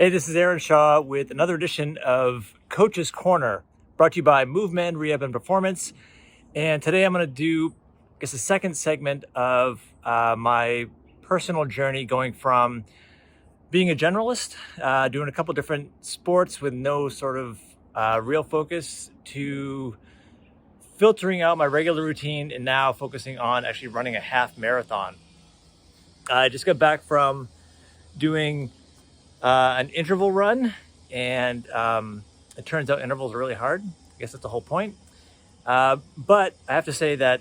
Hey, this is Aaron Shaw with another edition of Coach's Corner, brought to you by MoveMend, Rehab and Performance. And today I'm going to do, I guess, the second segment of my personal journey going from being a generalist, doing a couple different sports with no sort of real focus, to filtering out my regular routine and now focusing on actually running a half marathon. I just got back from doing an interval run, and it turns out intervals are really hard. I guess that's the whole point. But I have to say that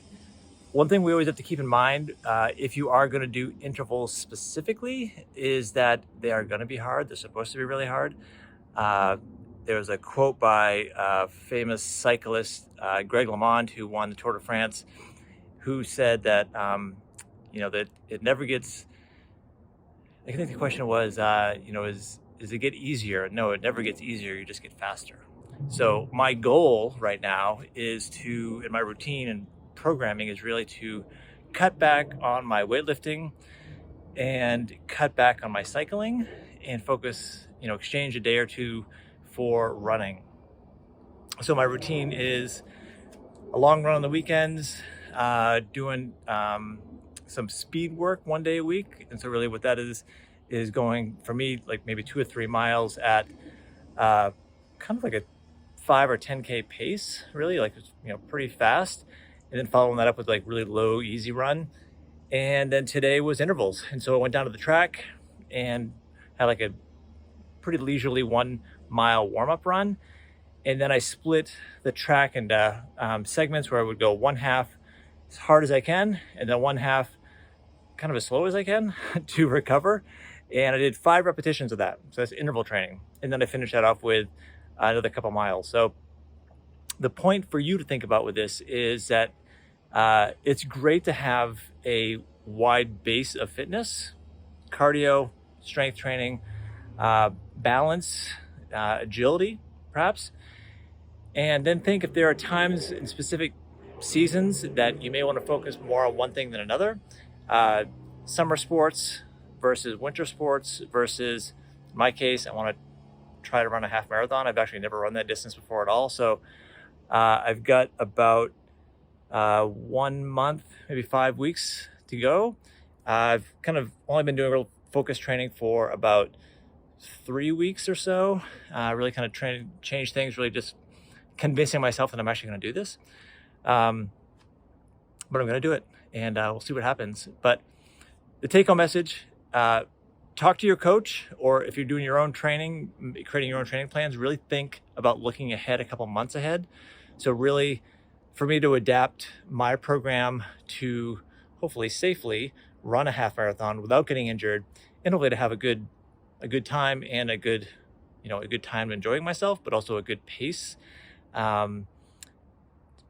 one thing we always have to keep in mind, if you are going to do intervals specifically, is that they are going to be hard. They're supposed to be really hard. There was a quote by famous cyclist Greg LeMond, who won the Tour de France, who said that that it never gets. I think the question was, is it get easier? No, it never gets easier. You just get faster. So my goal right now is to, in my routine and programming, is really to cut back on my weightlifting and cut back on my cycling and focus, exchange a day or two for running. So my routine is a long run on the weekends, doing some speed work one day a week. And so really what that is going, for me, like maybe 2 or 3 miles at kind of like a 5 or 10K pace, really, like, pretty fast. And then following that up with like really low, easy run. And then today was intervals. And so I went down to the track and had like a pretty leisurely 1 mile warm-up run. And then I split the track into segments where I would go one half as hard as I can, and then one half kind of as slow as I can to recover. And I did 5 repetitions of that. So that's interval training. And then I finished that off with another couple miles. So the point for you to think about with this is that it's great to have a wide base of fitness, cardio, strength training, balance, agility, perhaps. And then think if there are times in specific seasons that you may want to focus more on one thing than another. Summer sports versus winter sports versus, in my case, I want to try to run a half marathon. I've actually never run that distance before at all. So I've got about 1 month, maybe 5 weeks to go. I've kind of only been doing real focus training for about 3 weeks or so. Really kind of change things, really just convincing myself that I'm actually going to do this. But I'm going to do it, and we'll see what happens. But the take-home message, talk to your coach, or if you're doing your own training, creating your own training plans, really think about looking ahead a couple months ahead. So really, for me to adapt my program to hopefully safely run a half marathon without getting injured, and hopefully to have a good time and a good time enjoying myself, but also a good pace.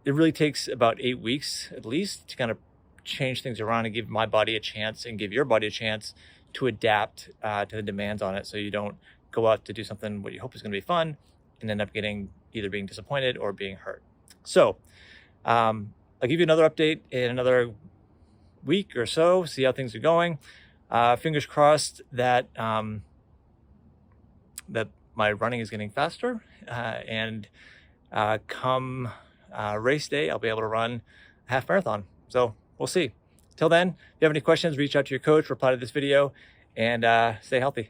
It really takes about 8 weeks at least to kind of change things around and give my body a chance and give your body a chance to adapt to the demands on it, so you don't go out to do something what you hope is going to be fun and end up either being disappointed or being hurt. So I'll give you another update in another week or so, see how things are going. Fingers crossed that that my running is getting faster, and come race day, I'll be able to run a half marathon. So we'll see. Till then, if you have any questions, reach out to your coach, reply to this video, and stay healthy.